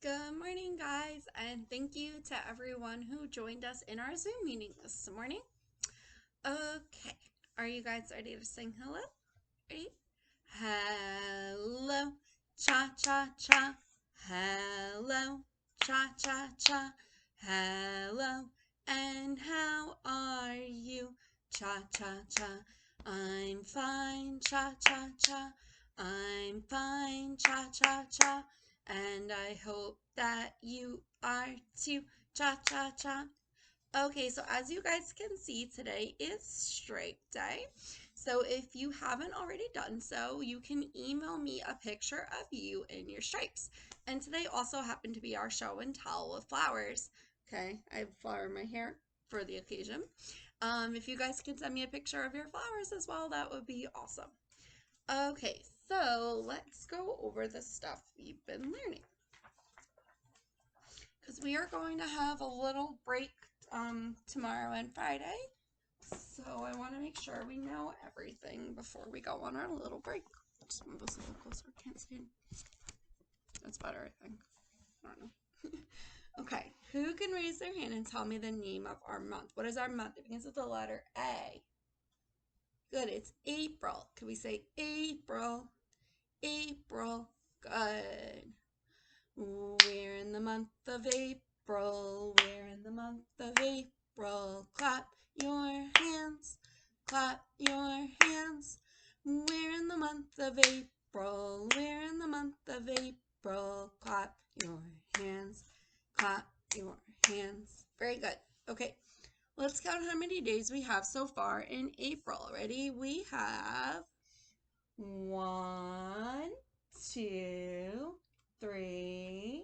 Good morning, guys, and thank you to everyone who joined us in our Zoom meeting this morning. Okay, are you guys ready to sing hello? Ready? Hello, cha cha cha. Hello, cha cha cha. Hello, and how are you? Cha cha cha. I'm fine, cha cha cha. I'm fine, cha cha cha. And I hope that you are too, cha cha cha. Okay, so as you guys can see, today is Stripe Day. So if you haven't already done so, you can email me a picture of you in your stripes. And today also happened to be our show and tell with flowers. Okay, I have a flower in my hair for the occasion. If you guys can send me a picture of your flowers as well, that would be awesome. Okay, so let's go over the stuff we've been learning. Because we are going to have a little break tomorrow and Friday. So I want to make sure we know everything before we go on our little break. Just move this a little closer. Can't see it. That's better, I think. I don't know. Okay, who can raise their hand and tell me the name of our month? What is our month? It begins with the letter A. Good, it's April. Can we say April? April. Good. We're in the month of April. We're in the month of April. Clap your hands. Clap your hands. We're in the month of April. We're in the month of April. Clap your hands. Clap your hands. Very good. Okay, let's count how many days we have so far in April. Ready? We have 1, 2, 3,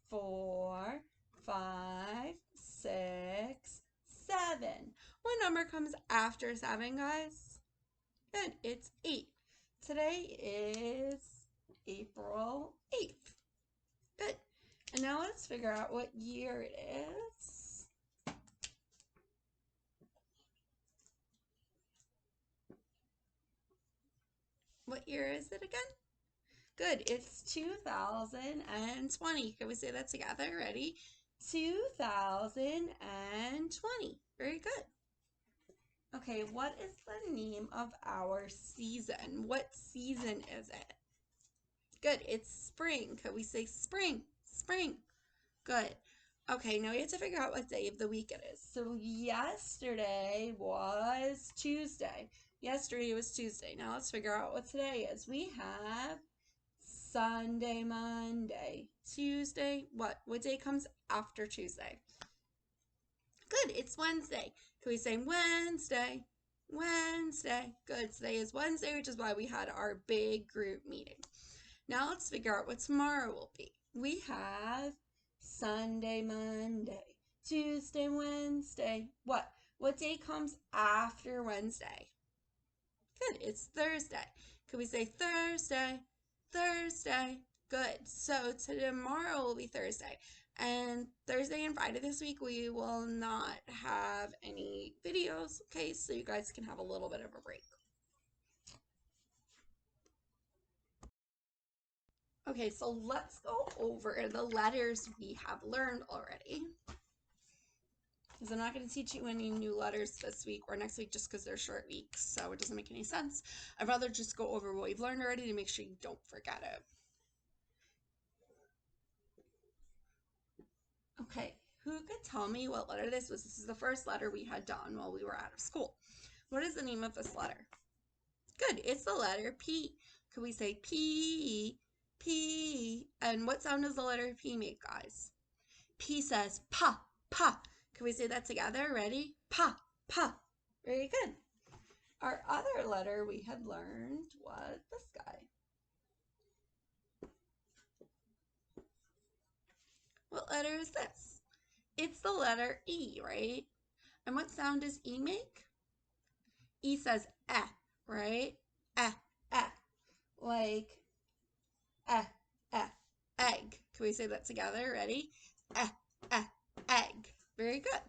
4, 5, 6, 7. What number comes after 7, guys? Good, it's 8. Today is April 8th. Good. And now let's figure out what year it is. What year is it again? Good, it's 2020. Can we say that together? Ready? 2020. Very good. Okay, what is the name of our season? What season is it? Good, it's spring. Can we say spring? Spring. Good. Okay, now we have to figure out what day of the week it is. So yesterday was Tuesday. Yesterday was Tuesday. Now let's figure out what today is. We have Sunday, Monday, Tuesday. What day comes after Tuesday? Good, it's Wednesday. Can we say Wednesday? Wednesday. Good, today is Wednesday, which is why we had our big group meeting. Now let's figure out what tomorrow will be. We have Sunday, Monday, Tuesday, Wednesday. What day comes after Wednesday? Good, it's Thursday. Can we say Thursday? Thursday. Good. So tomorrow will be Thursday. And Thursday and Friday this week, we will not have any videos. Okay, so you guys can have a little bit of a break. Okay, so let's go over the letters we have learned already. Because I'm not going to teach you any new letters this week or next week just because they're short weeks, so it doesn't make any sense. I'd rather just go over what we've learned already to make sure you don't forget it. Okay, who could tell me what letter this was? This is the first letter we had done while we were out of school. What is the name of this letter? Good, it's the letter P. Could we say P, P? And what sound does the letter P make, guys? P says pa, pa. Can we say that together? Ready? Pa, pa. Very good. Our other letter we had learned was this guy. What letter is this? It's the letter E, right? And what sound does E make? E says eh, right? Eh, eh. Like eh, eh, egg. Can we say that together? Ready? Eh, eh, egg. Very good.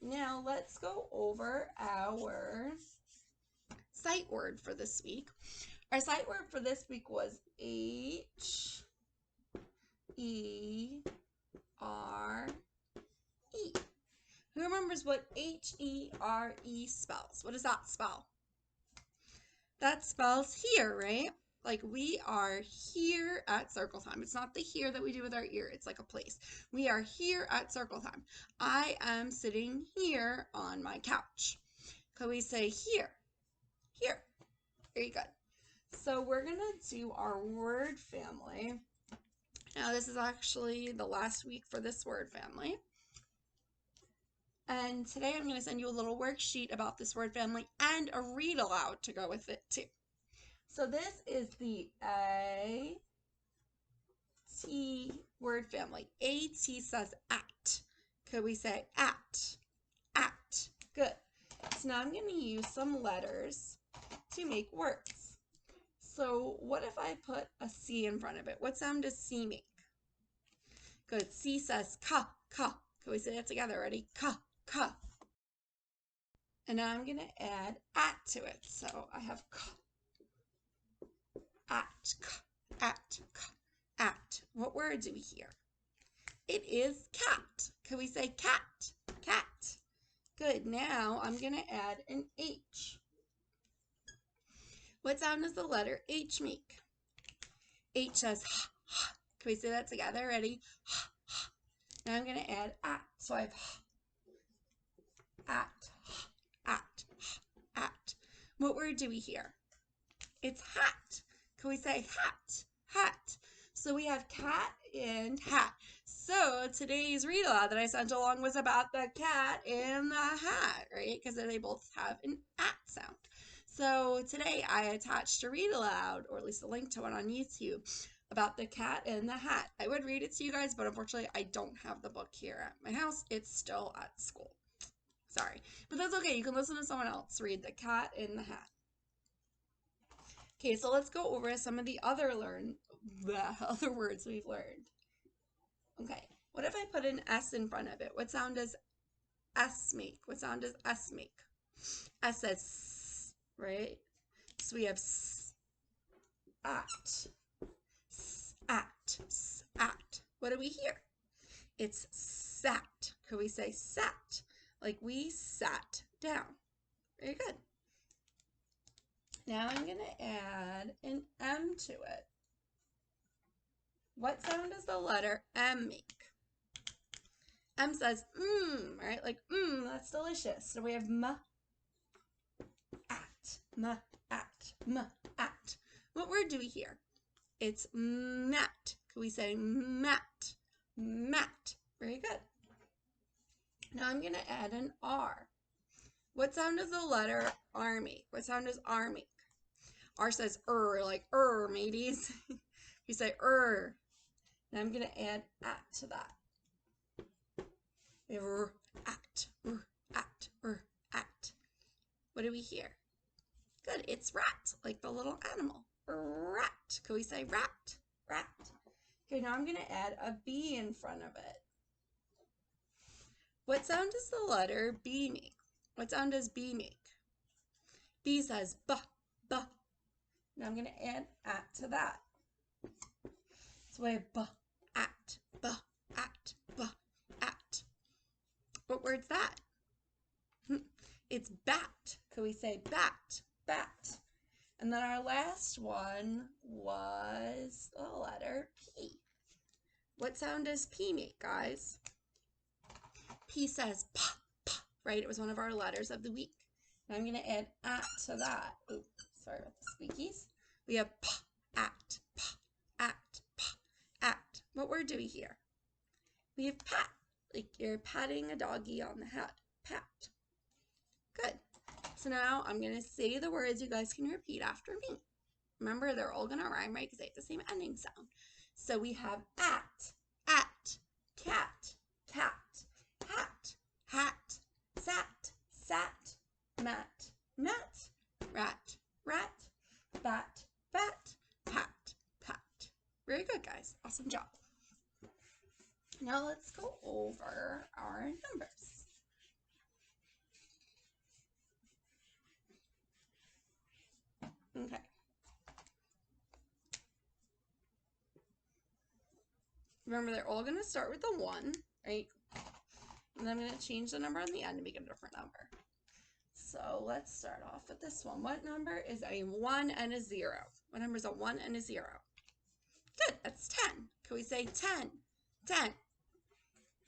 Now let's go over our sight word for this week. Our sight word for this week was H, Who remembers what H-E-R-E spells? What does that spell? That spells here, right? Like we are here at circle time. It's not the here that we do with our ear. It's like a place. We are here at circle time. I am sitting here on my couch. Could we say here? Here. Very good. So we're going to do our word family. Now this is actually the last week for this word family. And today I'm going to send you a little worksheet about this word family and a read aloud to go with it too. So this is the A-T word family. A-T says at. Could we say at? At. Good. So now I'm going to use some letters to make words. So what if I put a C in front of it? What sound does C make? Good. C says ka, ka. Can we say that together? Ready? Ka, ka. And now I'm going to add at to it. So I have ka, at, ka, at, ka, at. What word do we hear? It is cat. Can we say cat? Cat. Good. Now I'm going to add an H. What sound does the letter H make? H says ha, ha. Can we say that together? Ready? Ha, ha. Now I'm going to add at. So I have ha, at, ha, at, ha, at. What word do we hear? It's hat. Can we say hat? Hat. So we have cat and hat. So today's read aloud that I sent along was about the cat and the hat, right? Because they both have an at sound. So today I attached a read aloud, or at least a link to it on YouTube, about the cat and the hat. I would read it to you guys, but unfortunately I don't have the book here at my house. It's still at school. Sorry. But that's okay. You can listen to someone else read the cat and the hat. Okay, so let's go over some of the other words we've learned. Okay, what if I put an S in front of it? What sound does S make? What sound does S make? S says S, right? So we have S, at, S, at, S, at. What do we hear? It's sat. Could we say sat? Like we sat down. Very good. Now I'm going to add an M to it. What sound does the letter M make? M says right? Like that's delicious. So we have m, at, m, at, m, at. What word do we hear? It's mat. Can we say mat? Mat. Very good. Now I'm going to add an R. What sound does the letter R make? What sound does R make? R says like mateys. You say Now I'm going to add at to that. We have at. What do we hear? Good, it's rat, like the little animal. Rat. Can we say rat? Rat. Okay, now I'm going to add a B in front of it. What sound does the letter B make? What sound does B make? B says b. Now I'm going to add at to that. So we have b, at. What word's that? It's bat. Could we say bat? Bat. And then our last one was the letter P. What sound does P make, guys? P says p, right? It was one of our letters of the week. Now I'm going to add at to that. Oh, sorry about the squeakies. We have p, at, p, at, p, at. What word do we hear? We have pat, like you're patting a doggy on the head. Pat. Good. So now I'm going to say the words. You guys can repeat after me. Remember, they're all going to rhyme, right? Because they have the same ending sound. So we have at, cat, hat, sat, mat, rat, bat, pat. Very good, guys. Awesome job. Now let's go over our numbers. Okay. Remember, they're all going to start with a 1, right? And then I'm going to change the number on the end to make it a different number. So let's start off with this one. What number is a 1 and a 0? What number is a 1 and a 0? Good, that's 10. Can we say 10? 10.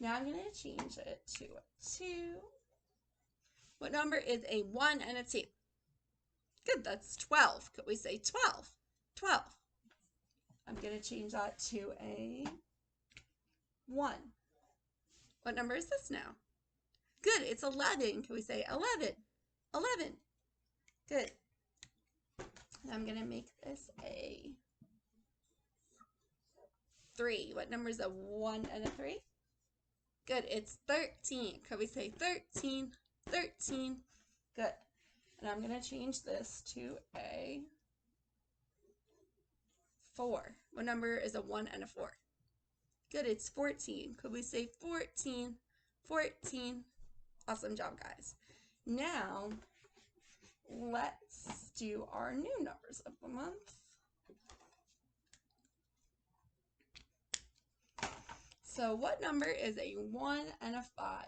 Now I'm going to change it to a 2. What number is a 1 and a 2? Good, that's 12. Could we say 12? 12. I'm going to change that to a 1. What number is this now? Good, it's 11. Can we say 11? 11. Good. And I'm going to make this a 3. What number is a 1 and a 3? Good, it's 13. Could we say 13? 13. Good. And I'm going to change this to a 4. What number is a 1 and a 4? Good, it's 14. Could we say 14? 14. Awesome job, guys. Now, let's do our new numbers of the month. So what number is a 1 and a 5?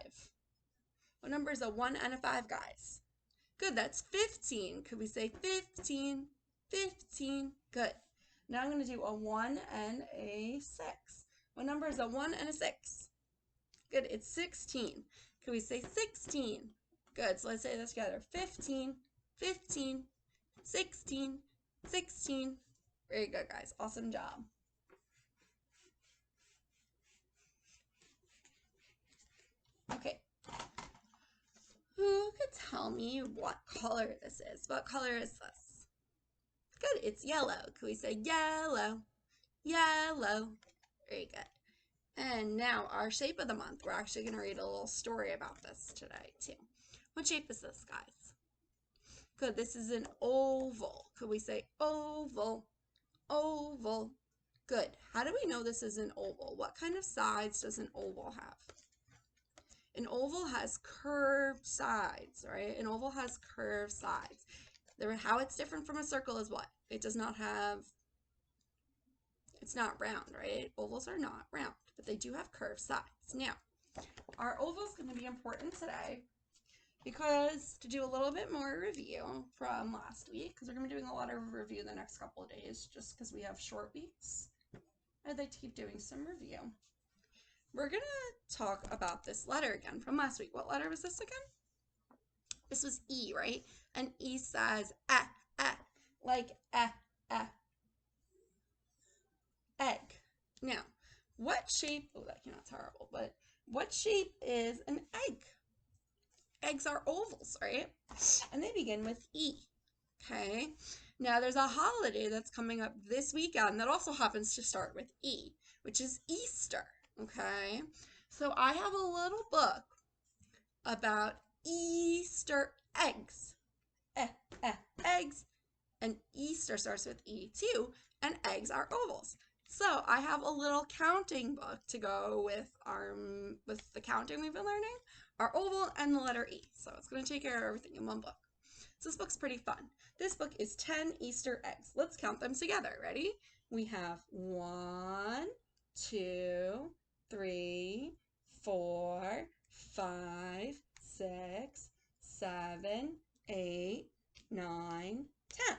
What number is a 1 and a 5, guys? Good, that's 15. Could we say 15? 15. Good. Now I'm going to do a 1 and a 6. What number is a 1 and a 6? Good, it's 16. Could we say 16? Good, so let's say this together. 15, 15, 16, 16. Very good, guys. Awesome job. Okay. Who could tell me what color this is? What color is this? Good, it's yellow. Could we say yellow? Yellow. Very good. And now our shape of the month. We're actually going to read a little story about this today too. What shape is this, guys? Good, this is an oval. Could we say oval? Oval. Good. How do we know this is an oval? What kind of sides does an oval have? An oval has curved sides, right? An oval has curved sides. How it's different from a circle is what? It does not have, it's not round, right? Ovals are not round, but they do have curved sides. Now, our oval is going to be important today because to do a little bit more review from last week, because we're going to be doing a lot of review the next couple of days just because we have short weeks. I'd like to keep doing some review. We're going to talk about this letter again from last week. What letter was this again? This was E, right? And E says like egg. Now, what shape, oh, that came out terrible, but what shape is an egg? Eggs are ovals, right? And they begin with E, okay? Now, there's a holiday that's coming up this weekend that also happens to start with E, which is Easter, okay? So I have a little book about Easter eggs. Eggs. And Easter starts with E too, and eggs are ovals. So I have a little counting book to go with the counting we've been learning, our oval and the letter E. So it's going to take care of everything in one book. So this book's pretty fun. This book is 10 Easter eggs. Let's count them together. Ready? We have 1, 2, 3, 4, 5, 6, 7, 8, 9, 10.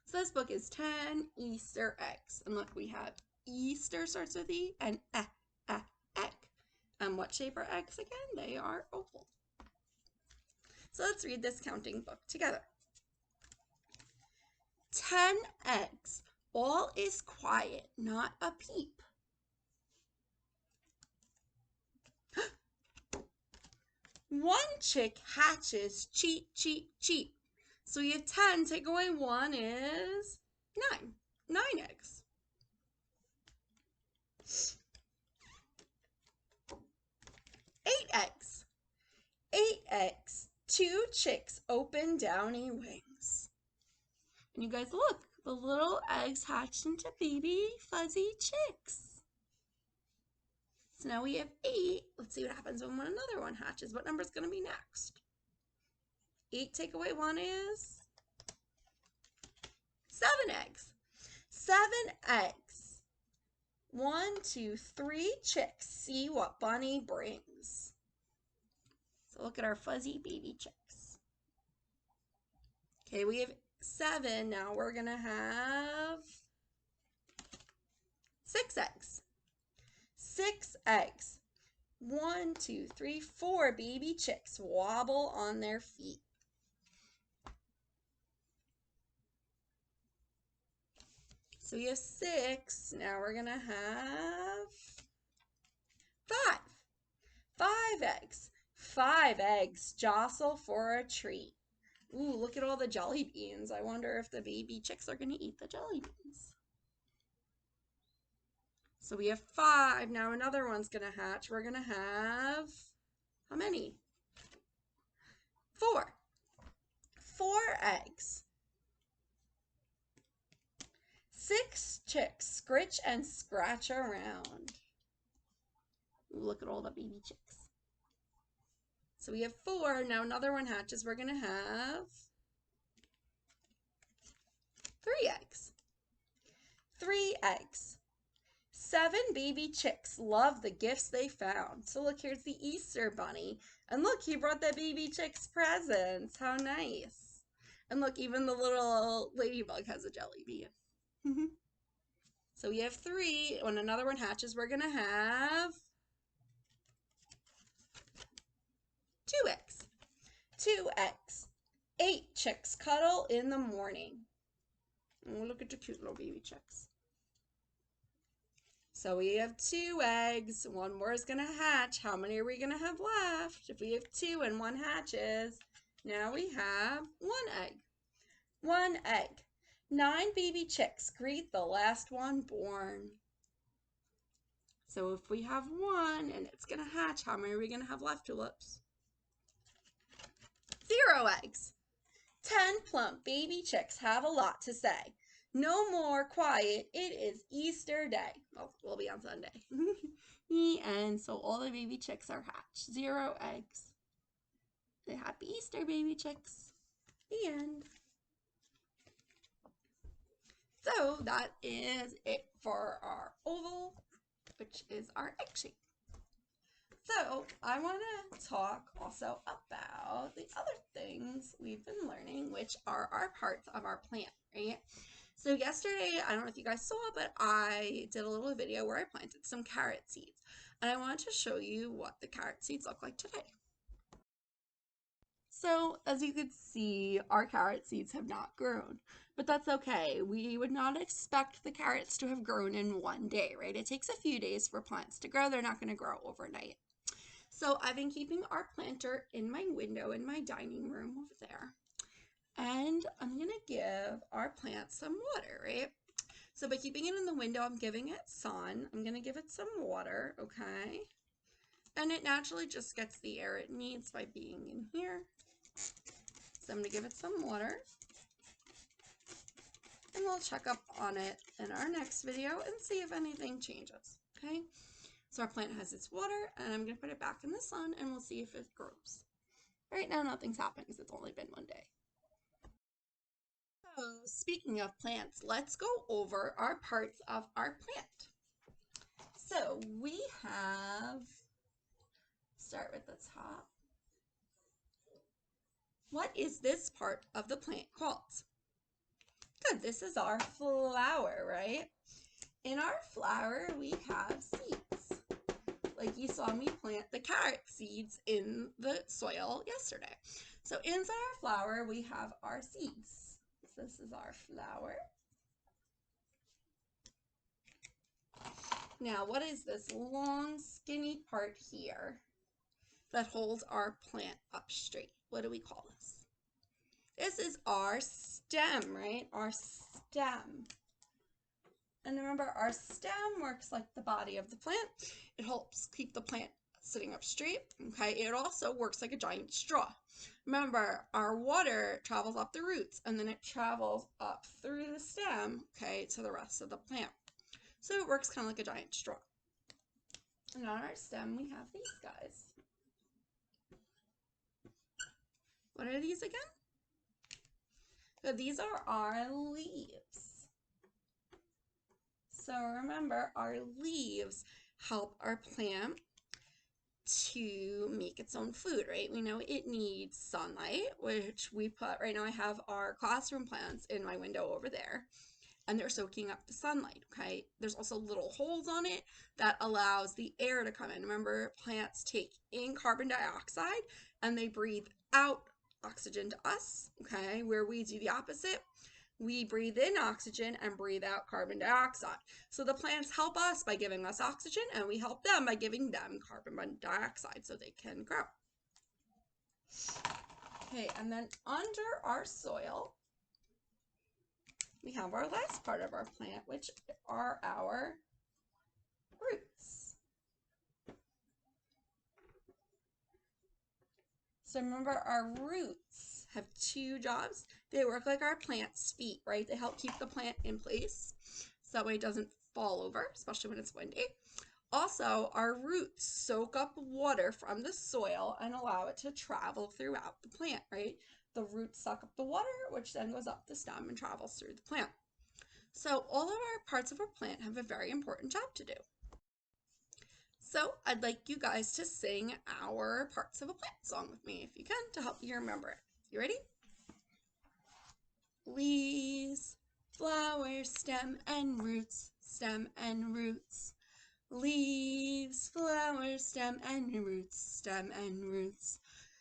So this book is 10 Easter eggs. And look, we have Easter starts with E and egg. And what shape are eggs again? They are oval. So let's read this counting book together. 10 eggs. All is quiet, not a peep. One chick hatches, cheep, cheep, cheep. So we have 10, take away 1 is 9. 9 eggs. 8 eggs. 8 eggs. 2 chicks open downy wings. And you guys look, the little eggs hatched into baby fuzzy chicks. So now we have 8. Let's see what happens when another one hatches. What number is going to be next? 8 take away 1 is 7 eggs. 7 eggs. 1, 1, 2, 3 chicks. See what bunny brings. So look at our fuzzy baby chicks. Okay, we have 7. Now we're going to have 6 eggs. 6 eggs. 1, 2, 3, 4 baby chicks wobble on their feet. So we have 6. Now we're going to have 5. 5 eggs. 5 eggs jostle for a treat. Ooh, look at all the jelly beans. I wonder if the baby chicks are going to eat the jelly beans. So we have 5. Now another one's going to hatch. We're going to have, how many? 4. 4 eggs. 6 chicks scritch and scratch around. Ooh, look at all the baby chicks. So we have 4. Now another one hatches. We're going to have 3 eggs. 3 eggs. 7 baby chicks love the gifts they found. So look, here's the Easter bunny. And look, he brought the baby chicks presents. How nice. And look, even the little ladybug has a jelly bean. So we have 3. When another one hatches, we're going to have 2 eggs. 2 eggs. 8 chicks cuddle in the morning. Oh, look at the cute little baby chicks. So we have 2 eggs. 1 more is going to hatch. How many are we going to have left? If we have 2 and 1 hatches, now we have 1 egg. 1 egg. 9 baby chicks greet the last one born. So if we have 1 and it's going to hatch, how many are we going to have left, tulips? 0 eggs. 10 plump baby chicks have a lot to say. No more quiet. It is Easter Day. Well, we'll be on Sunday. And so all the baby chicks are hatched. 0 eggs. Happy Easter, baby chicks. The end. So that is it for our oval, which is our egg shape. So I want to talk also about the other things we've been learning, which are our parts of our plant, right? So yesterday, I don't know if you guys saw, but I did a little video where I planted some carrot seeds. And I wanted to show you what the carrot seeds look like today. So as you can see, our carrot seeds have not grown, but that's okay. We would not expect the carrots to have grown in one day, right? It takes a few days for plants to grow. They're not going to grow overnight. So I've been keeping our planter in my window in my dining room over there. And I'm going to give our plant some water, right? So by keeping it in the window, I'm giving it sun. I'm going to give it some water, okay? And it naturally just gets the air it needs by being in here. So I'm going to give it some water. And we'll check up on it in our next video and see if anything changes, okay? So our plant has its water, and I'm going to put it back in the sun, and we'll see if it grows. Right now, nothing's happened because it's only been one day. So speaking of plants, let's go over our parts of our plant. So we have, start with the top. What is this part of the plant called? Good, this is our flower, right? In our flower, we have seeds. Like you saw me plant the carrot seeds in the soil yesterday. So inside our flower, we have our seeds. So this is our flower. Now, what is this long, skinny part here that holds our plant up straight? What do we call this? This is our stem, right? Our stem. And remember, our stem works like the body of the plant. It helps keep the plant sitting up straight, okay? It also works like a giant straw. Remember, our water travels up the roots, and then it travels up through the stem, okay, to the rest of the plant. So it works kind of like a giant straw. And on our stem, we have these guys. What are these again? So these are our leaves. So remember, our leaves help our plant to make its own food, right? We know it needs sunlight, which we put, right now I have our classroom plants in my window over there, and they're soaking up the sunlight, okay? There's also little holes on it that allows the air to come in. Remember, plants take in carbon dioxide and they breathe out oxygen to us, okay? Where we do the opposite. We breathe in oxygen and breathe out carbon dioxide. So the plants help us by giving us oxygen, and we help them by giving them carbon dioxide so they can grow. Okay, and then under our soil, we have our last part of our plant, which are our roots. So remember, our roots have two jobs. They work like our plant's feet, right? They help keep the plant in place so that way it doesn't fall over, especially when it's windy. Also, our roots soak up water from the soil and allow it to travel throughout the plant, right? The roots suck up the water, which then goes up the stem and travels through the plant. So all of our parts of our plant have a very important job to do. So I'd like you guys to sing our parts of a plant song with me, if you can, to help you remember it. You ready? Leaves, flowers, stem and roots, stem and roots. Leaves, flowers, stem and roots, stem and roots.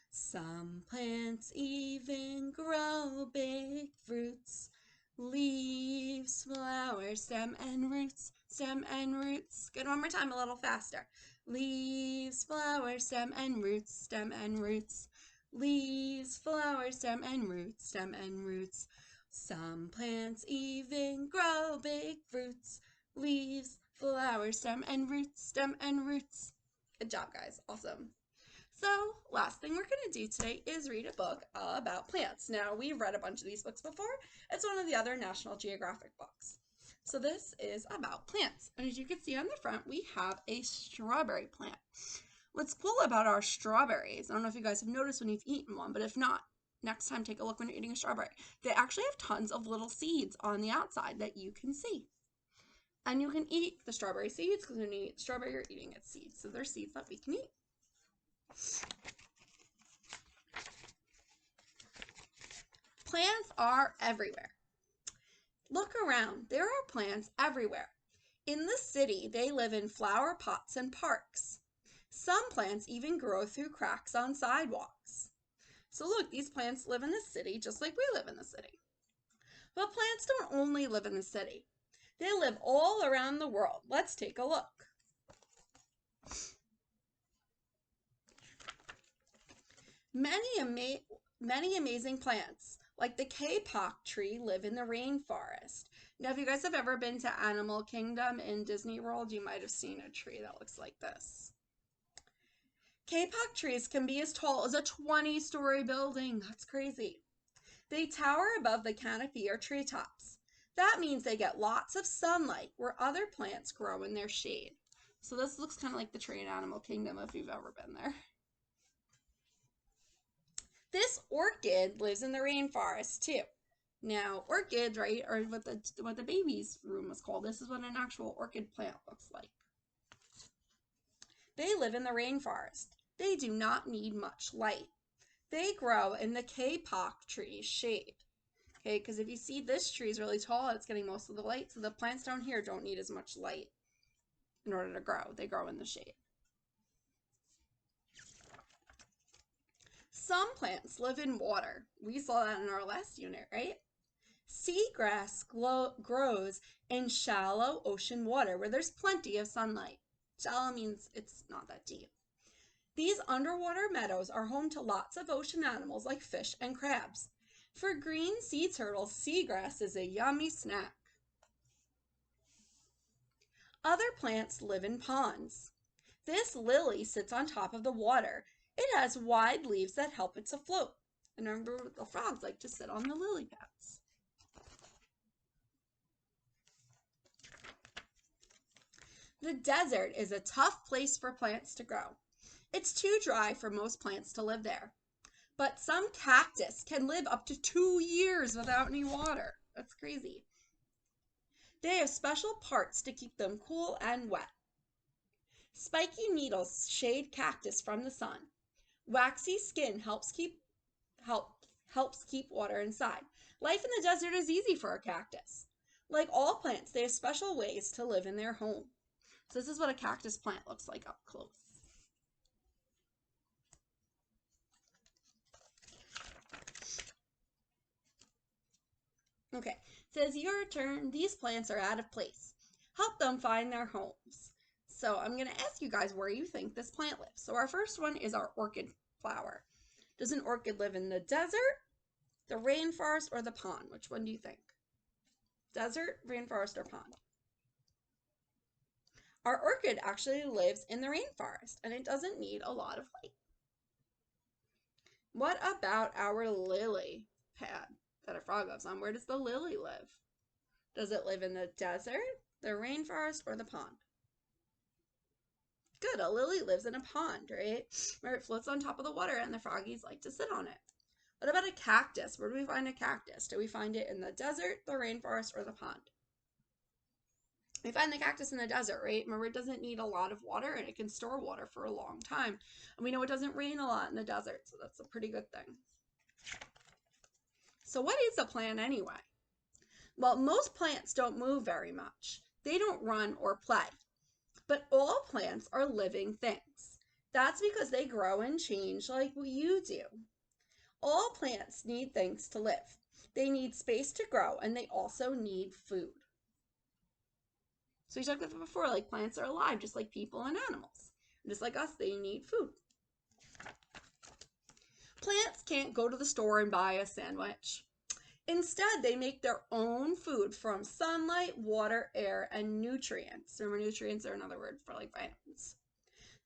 Some plants even grow big fruits. Leaves, flowers, stem and roots, stem and roots. Good, one more time, a little faster. Leaves, flowers, stem and roots, stem and roots. Leaves, flowers, stem and roots, stem and roots. Some plants even grow big fruits. Leaves, flowers, stem and roots, stem and roots. Good job, guys. Awesome. So, last thing we're going to do today is read a book about plants. Now, we've read a bunch of these books before. It's one of the other National Geographic books. So this is about plants. And as you can see on the front, we have a strawberry plant. What's cool about our strawberries, I don't know if you guys have noticed when you've eaten one, but if not, next time take a look when you're eating a strawberry. They actually have tons of little seeds on the outside that you can see. And you can eat the strawberry seeds, because when you eat strawberry, you're eating its seeds. So they're seeds that we can eat. Plants are everywhere. Look around. There are plants everywhere. In the city, they live in flower pots and parks. Some plants even grow through cracks on sidewalks. So look, these plants live in the city just like we live in the city. But plants don't only live in the city. They live all around the world. Let's take a look. Many amazing plants, like the kapok tree, live in the rainforest. Now, if you guys have ever been to Animal Kingdom in Disney World, you might have seen a tree that looks like this. Kapok trees can be as tall as a 20-story building. That's crazy. They tower above the canopy or treetops. That means they get lots of sunlight where other plants grow in their shade. So this looks kind of like the tree in Animal Kingdom if you've ever been there. This orchid lives in the rainforest too. Now, orchids, right, are what the baby's room was called. This is what an actual orchid plant looks like. They live in the rainforest. They do not need much light. They grow in the kapok tree's shade. Okay, because if you see this tree is really tall, it's getting most of the light, so the plants down here don't need as much light in order to grow. They grow in the shade. Some plants live in water. We saw that in our last unit, right? Seagrass grows in shallow ocean water where there's plenty of sunlight. Shallow means it's not that deep. These underwater meadows are home to lots of ocean animals like fish and crabs. For green sea turtles, seagrass is a yummy snack. Other plants live in ponds. This lily sits on top of the water. It has wide leaves that help it to float. And remember, the frogs like to sit on the lily pads. The desert is a tough place for plants to grow. It's too dry for most plants to live there. But some cactus can live up to 2 years without any water. That's crazy. They have special parts to keep them cool and wet. Spiky needles shade cactus from the sun. Waxy skin helps keep water inside. Life in the desert is easy for a cactus. Like all plants, they have special ways to live in their home. So this is what a cactus plant looks like up close. Okay, it says your turn. These plants are out of place. Help them find their homes. So I'm going to ask you guys where you think this plant lives. So our first one is our orchid flower. Does an orchid live in the desert, the rainforest, or the pond? Which one do you think? Desert, rainforest, or pond? Our orchid actually lives in the rainforest, and it doesn't need a lot of light. What about our lily pad that a frog lives on? Where does the lily live? Does it live in the desert, the rainforest, or the pond? Good, a lily lives in a pond, right? Where it floats on top of the water and the froggies like to sit on it. What about a cactus? Where do we find a cactus? Do we find it in the desert, the rainforest, or the pond? We find the cactus in the desert, right? Remember, it doesn't need a lot of water and it can store water for a long time. And we know it doesn't rain a lot in the desert, so that's a pretty good thing. So what is a plant anyway? Well, most plants don't move very much. They don't run or play. But all plants are living things. That's because they grow and change like you do. All plants need things to live. They need space to grow, and they also need food. So we talked about before, like plants are alive, just like people and animals. And just like us, they need food. Plants can't go to the store and buy a sandwich. Instead, they make their own food from sunlight, water, air, and nutrients. Remember, nutrients are another word for like vitamins.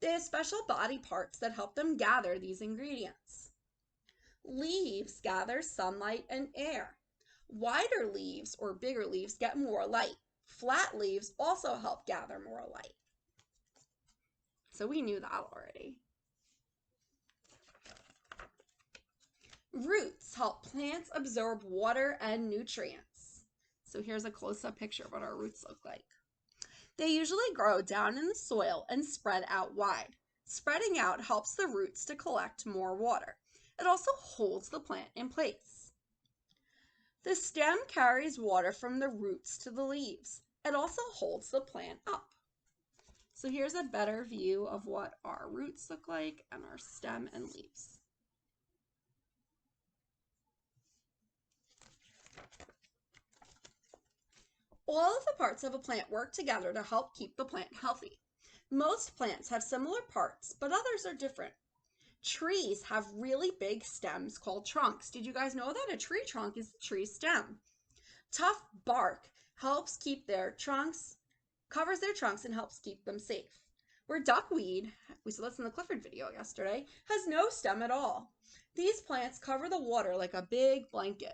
They have special body parts that help them gather these ingredients. Leaves gather sunlight and air. Wider leaves or bigger leaves get more light. Flat leaves also help gather more light. So we knew that already. Roots help plants absorb water and nutrients. So here's a close-up picture of what our roots look like. They usually grow down in the soil and spread out wide. Spreading out helps the roots to collect more water. It also holds the plant in place. The stem carries water from the roots to the leaves. It also holds the plant up. So here's a better view of what our roots look like and our stem and leaves. All of the parts of a plant work together to help keep the plant healthy. Most plants have similar parts, but others are different. Trees have really big stems called trunks. Did you guys know that? A tree trunk is a tree stem. Tough bark helps keep their trunks, covers their trunks and helps keep them safe. Where duckweed, we saw this in the Clifford video yesterday, has no stem at all. These plants cover the water like a big blanket.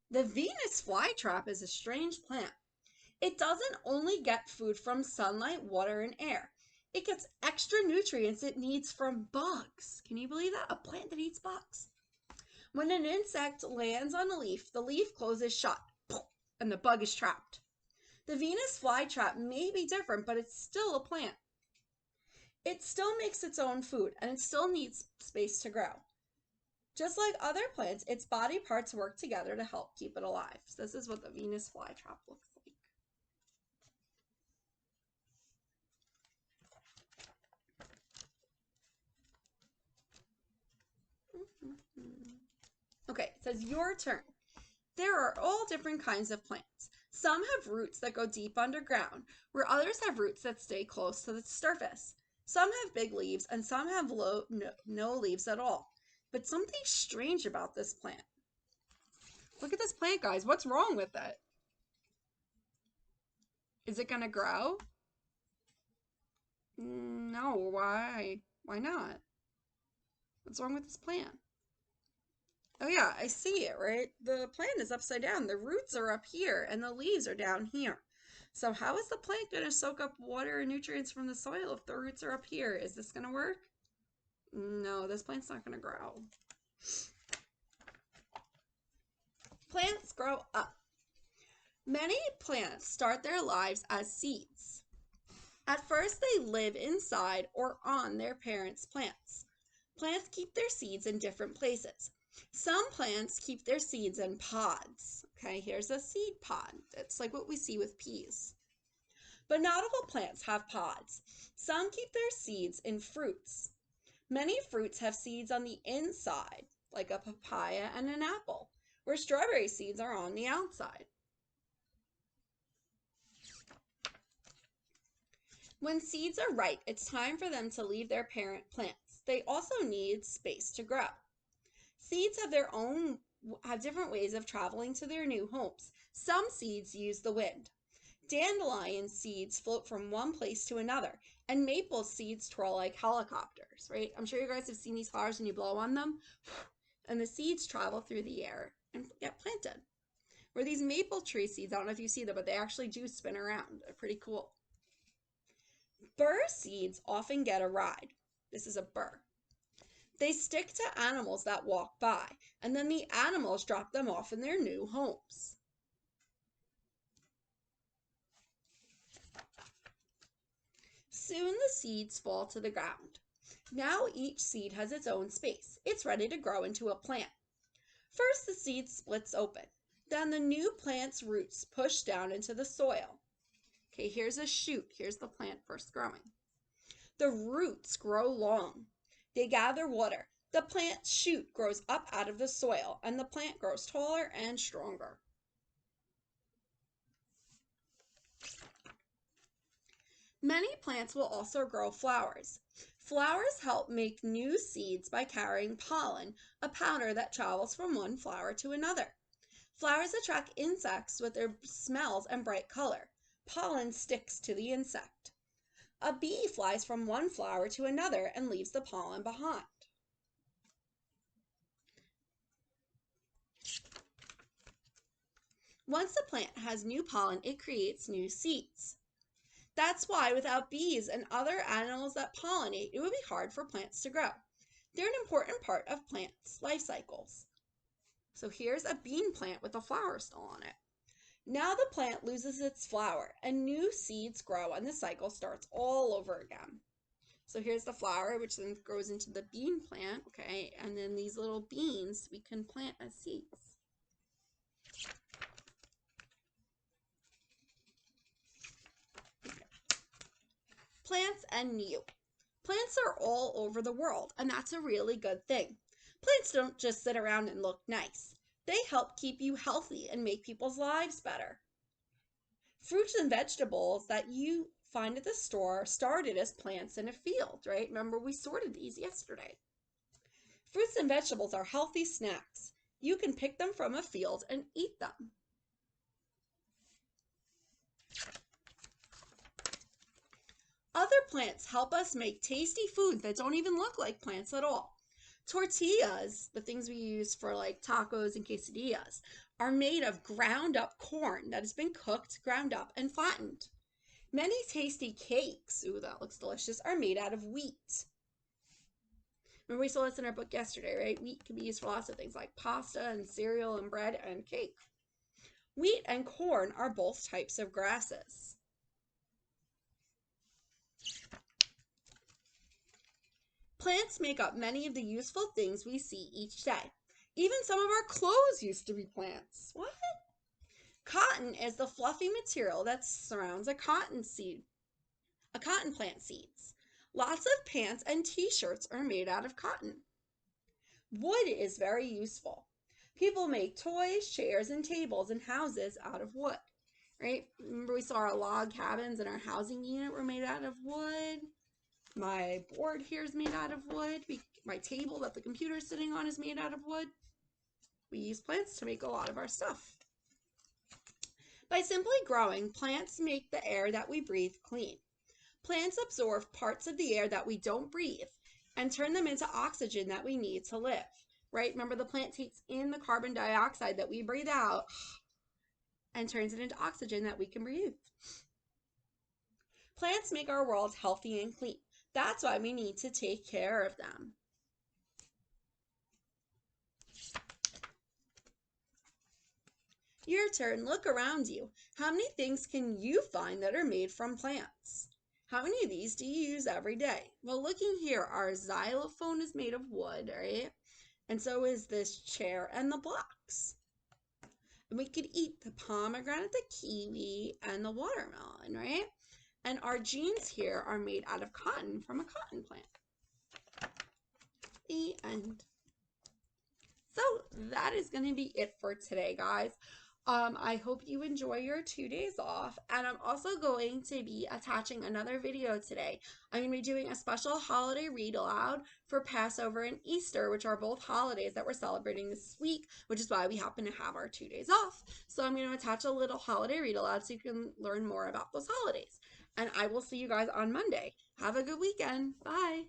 The Venus flytrap is a strange plant. It doesn't only get food from sunlight, water, and air. It gets extra nutrients it needs from bugs. Can you believe that? A plant that eats bugs. When an insect lands on a leaf, the leaf closes shut, and the bug is trapped. The Venus flytrap may be different, but it's still a plant. It still makes its own food, and it still needs space to grow. Just like other plants, its body parts work together to help keep it alive. So this is what the Venus flytrap looks like. Okay, it says your turn. There are all different kinds of plants. Some have roots that go deep underground, where others have roots that stay close to the surface. Some have big leaves, and some have no leaves at all. But something strange about this plant. Look at this plant, guys. What's wrong with it? Is it going to grow? No, why? Why not? What's wrong with this plant? Oh yeah, I see it, right? The plant is upside down. The roots are up here and the leaves are down here. So how is the plant going to soak up water and nutrients from the soil if the roots are up here? Is this going to work? No, this plant's not going to grow. Plants grow up. Many plants start their lives as seeds. At first, they live inside or on their parents' plants. Plants keep their seeds in different places. Some plants keep their seeds in pods. Okay, here's a seed pod. It's like what we see with peas. But not all plants have pods. Some keep their seeds in fruits. Many fruits have seeds on the inside, like a papaya and an apple, where strawberry seeds are on the outside. When seeds are ripe, it's time for them to leave their parent plants. They also need space to grow. Seeds have different ways of traveling to their new homes. Some seeds use the wind. Dandelion seeds float from one place to another, and maple seeds twirl like helicopters, right? I'm sure you guys have seen these flowers when you blow on them, and the seeds travel through the air and get planted. Where these maple tree seeds, I don't know if you see them, but they actually do spin around. They're pretty cool. Burr seeds often get a ride. This is a burr. They stick to animals that walk by, and then the animals drop them off in their new homes. Soon the seeds fall to the ground. Now each seed has its own space. It's ready to grow into a plant. First, the seed splits open. Then the new plant's roots push down into the soil. Okay, here's a shoot. Here's the plant first growing. The roots grow long. They gather water. The plant's shoot grows up out of the soil, and the plant grows taller and stronger. Many plants will also grow flowers. Flowers help make new seeds by carrying pollen, a powder that travels from one flower to another. Flowers attract insects with their smells and bright color. Pollen sticks to the insect. A bee flies from one flower to another and leaves the pollen behind. Once a plant has new pollen, it creates new seeds. That's why without bees and other animals that pollinate, it would be hard for plants to grow. They're an important part of plants' life cycles. So here's a bean plant with a flower still on it. Now the plant loses its flower and new seeds grow and the cycle starts all over again. So here's the flower, which then grows into the bean plant, okay? And then these little beans we can plant as seeds. Plants and you. Plants are all over the world, and that's a really good thing. Plants don't just sit around and look nice. They help keep you healthy and make people's lives better. Fruits and vegetables that you find at the store started as plants in a field, right? Remember, we sorted these yesterday. Fruits and vegetables are healthy snacks. You can pick them from a field and eat them. Other plants help us make tasty food that don't even look like plants at all. Tortillas, the things we use for like tacos and quesadillas, are made of ground up corn that has been cooked, ground up, and flattened. Many tasty cakes, ooh, that looks delicious, are made out of wheat. Remember we saw this in our book yesterday, right? Wheat can be used for lots of things like pasta and cereal and bread and cake. Wheat and corn are both types of grasses. Plants make up many of the useful things we see each day. Even some of our clothes used to be plants. What? Cotton is the fluffy material that surrounds a cotton plant seeds. Lots of pants and t-shirts are made out of cotton. Wood is very useful. People make toys, chairs, and tables and houses out of wood, right? Remember we saw our log cabins and our housing unit were made out of wood. My board here is made out of wood. My table that the computer is sitting on is made out of wood. We use plants to make a lot of our stuff. By simply growing, plants make the air that we breathe clean. Plants absorb parts of the air that we don't breathe and turn them into oxygen that we need to live, right? Remember, the plant takes in the carbon dioxide that we breathe out and turns it into oxygen that we can breathe. Plants make our world healthy and clean. That's why we need to take care of them. Your turn. Look around you. How many things can you find that are made from plants? How many of these do you use every day? Well, looking here, our xylophone is made of wood, right? And so is this chair and the blocks. And we could eat the pomegranate, the kiwi, and the watermelon, right? And our jeans here are made out of cotton from a cotton plant. The end. So that is going to be it for today, guys. I hope you enjoy your 2 days off, and I'm also going to be attaching another video today. I'm going to be doing a special holiday read aloud for Passover and Easter, which are both holidays that we're celebrating this week, which is why we happen to have our 2 days off. So I'm going to attach a little holiday read aloud so you can learn more about those holidays. And I will see you guys on Monday. Have a good weekend. Bye.